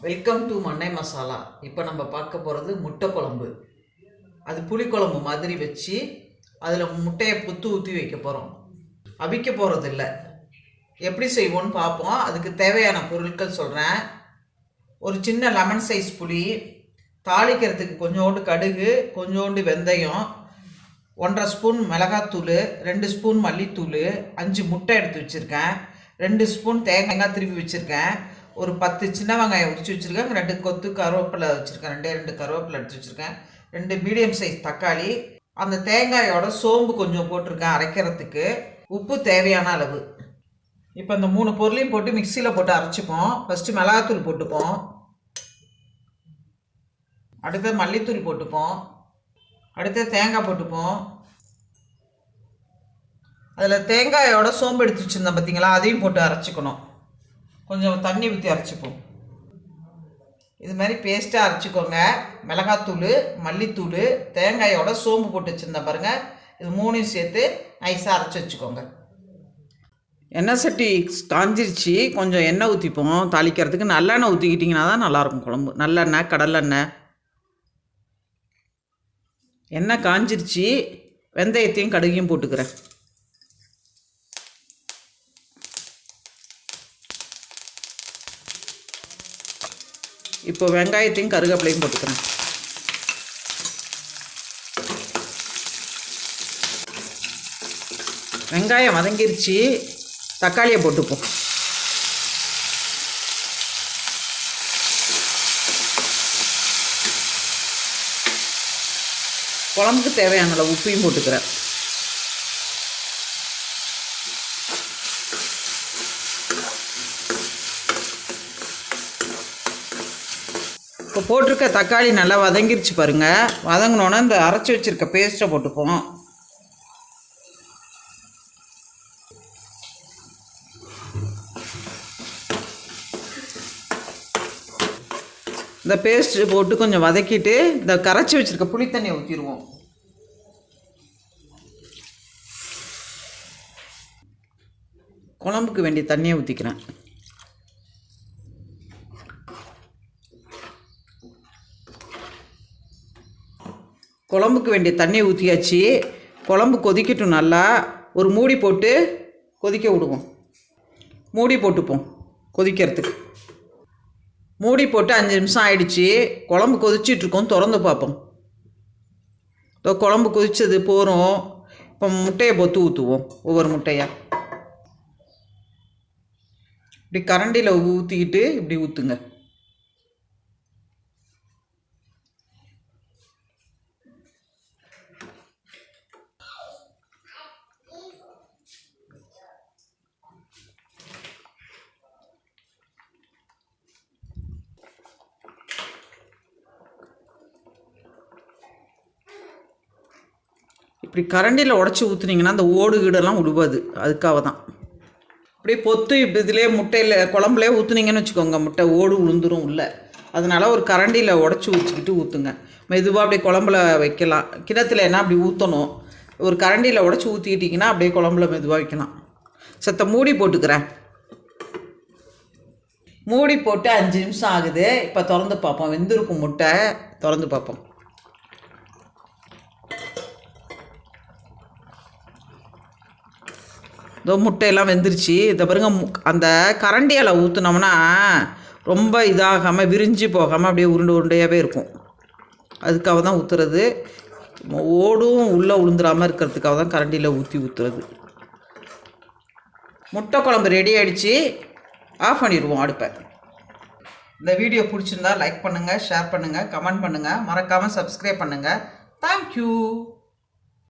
Welcome to மண்ணை மசாலா. இப்போ நம்ம பார்க்க போகிறது முட்டை குழம்பு. அது புளிக்குழம்பு மாதிரி வச்சு அதில் முட்டையை புத்து ஊற்றி வைக்க போகிறோம். அவிக்க போகிறது இல்லை. எப்படி செய்வோன்னு பார்ப்போம். அதுக்கு தேவையான பொருட்கள் சொல்கிறேன். ஒரு சின்ன லெமன் சைஸ் புளி, தாளிக்கிறதுக்கு கொஞ்சோண்டு கடுகு, கொஞ்சோண்டு வெந்தயம், 1.5 ஸ்பூன் மிளகாத்தூள், 2 ஸ்பூன் மல்லித்தூள், 5 முட்டை எடுத்து வச்சுருக்கேன், 2 ஸ்பூன் தேங்காய் திருப்பி வச்சுருக்கேன், ஒரு 10 சின்ன வெங்காயம் உரிச்சு வச்சுருக்கேன், 2 கொத்து கருவேப்பிலை வச்சுருக்கேன், 2 கருவேப்பிலை எடுத்து வச்சுருக்கேன், 2 மீடியம் சைஸ் தக்காளி, அந்த தேங்காயோட சோம்பு கொஞ்சம் போட்டிருக்கேன் அரைக்கிறதுக்கு, உப்பு தேவையான அளவு. இப்போ இந்த 3 பொருளையும் போட்டு மிக்சியில் போட்டு அரைச்சிப்போம். ஃபஸ்ட்டு மிளகாத்தூள் போட்டுப்போம், அடுத்து மல்லித்தூள் போட்டுப்போம், அடுத்து தேங்காய் போட்டுப்போம். அதில் தேங்காயோட சோம்பு எடுத்து வச்சுருந்தேன் பார்த்தீங்களா, அதையும் போட்டு அரைச்சிக்கணும். கொஞ்சம் தண்ணி ஊற்றி அரைச்சிப்போம். இது மாதிரி பேஸ்ட்டாக அரைச்சிக்கோங்க. மிளகாத்தூள், மல்லித்தூள், தேங்காயோட சோம்பு போட்டு வச்சுருந்தேன் பாருங்கள். இது 3 சேர்த்து நைஸாக அரைச்சி வச்சுக்கோங்க. எண்ணெய் சட்டி காஞ்சிருச்சு, கொஞ்சம் எண்ணெய் ஊற்றிப்போம். தாளிக்கிறதுக்கு நல்லெண்ணெய் ஊற்றிக்கிட்டிங்கன்னா தான் நல்லாயிருக்கும் குழம்பு. நல்லெண்ணெய், கடலெண்ணெய். எண்ணெய் காஞ்சிருச்சு, வெந்தயத்தையும் கடுகையும் போட்டுக்கிறேன். இப்போ வெங்காயத்தையும் கருவேப்பிலையும் போட்டுக்கிறேன். வெங்காயம் வதங்கிருச்சு, தக்காளியை போட்டுப்போம். குழம்புக்கு தேவையான அளவு உப்பையும் போட்டுக்கிறேன். இப்போ போட்டிருக்க தக்காளி நல்லா வதங்கிருச்சு பாருங்கள். வதங்கினோன்னா இந்த அரைச்சி வச்சுருக்க பேஸ்ட்டை போட்டுப்போம். இந்த பேஸ்ட்டு போட்டு கொஞ்சம் வதக்கிட்டு இந்த கரைச்சி வச்சுருக்க புளி தண்ணியை ஊற்றிடுவோம். குழம்புக்கு வேண்டிய தண்ணியை ஊற்றிக்கிறேன். குழம்புக்கு வேண்டிய தண்ணியை ஊற்றியாச்சு. குழம்பு கொதிக்கட்டும். நல்லா ஒரு மூடி போட்டு கொதிக்க விடுவோம். மூடி போட்டுப்போம் கொதிக்கிறதுக்கு. மூடி போட்டு 5 நிமிஷம் ஆயிடுச்சு. குழம்பு கொதிச்சிட்ருக்கோம், திறந்து பார்ப்போம். இப்போ குழம்பு கொதிச்சது போகிறோம். இப்போ முட்டையை பொத்து ஊற்றுவோம், ஒவ்வொரு முட்டையாக. இப்படி கரண்டியில் ஊற்றிக்கிட்டு இப்படி ஊற்றுங்க. இப்படி கரண்டியில் உடச்சி ஊற்றுனீங்கன்னா அந்த ஓடு கீடெல்லாம் விடுவாது. அதுக்காக தான் அப்படியே பொத்து இப்படி இதிலே முட்டையில் குழம்புலே ஊற்றுனீங்கன்னு வச்சுக்கோங்க, முட்டை ஓடு உளுந்துரும் உள்ள. அதனால் ஒரு கரண்டியில் உடச்சி ஊற்றிக்கிட்டு ஊற்றுங்க. மெதுவாக அப்படியே குழம்புல வைக்கலாம். கிணத்துல என்ன அப்படி ஊற்றணும். ஒரு கரண்டியில் உடச்சி ஊற்றிக்கிட்டிங்கன்னா அப்படியே குழம்புல மெதுவாக வைக்கலாம். சத்த மூடி போட்டுக்கிறேன். மூடி போட்டு 5 நிமிஷம் ஆகுது. இப்போ திறந்து பார்ப்போம். வெந்திருக்கும் முட்டை. திறந்து பார்ப்போம். இதோ முட்டையெல்லாம் வெந்துருச்சு. இதை பாருங்க, அந்த கரண்டியால் ஊற்றுனோம்னா ரொம்ப இதாகாமல் விரிஞ்சு போகாமல் அப்படியே உருண்டை உருண்டையாகவே இருக்கும். அதுக்காக தான் ஊற்றுறது. ஓடும் உள்ளே உளுந்துடாமல் இருக்கிறதுக்காக தான் கரண்டியில் ஊற்றுறது. முட்டை குழம்பு ரெடி ஆகிடுச்சு. ஆஃப் பண்ணிடுவோம் அடுப்பை. இந்த வீடியோ பிடிச்சிருந்தா லைக் பண்ணுங்கள், ஷேர் பண்ணுங்கள், கமெண்ட் பண்ணுங்கள், மறக்காமல் சப்ஸ்கிரைப் பண்ணுங்கள். தேங்க்யூ.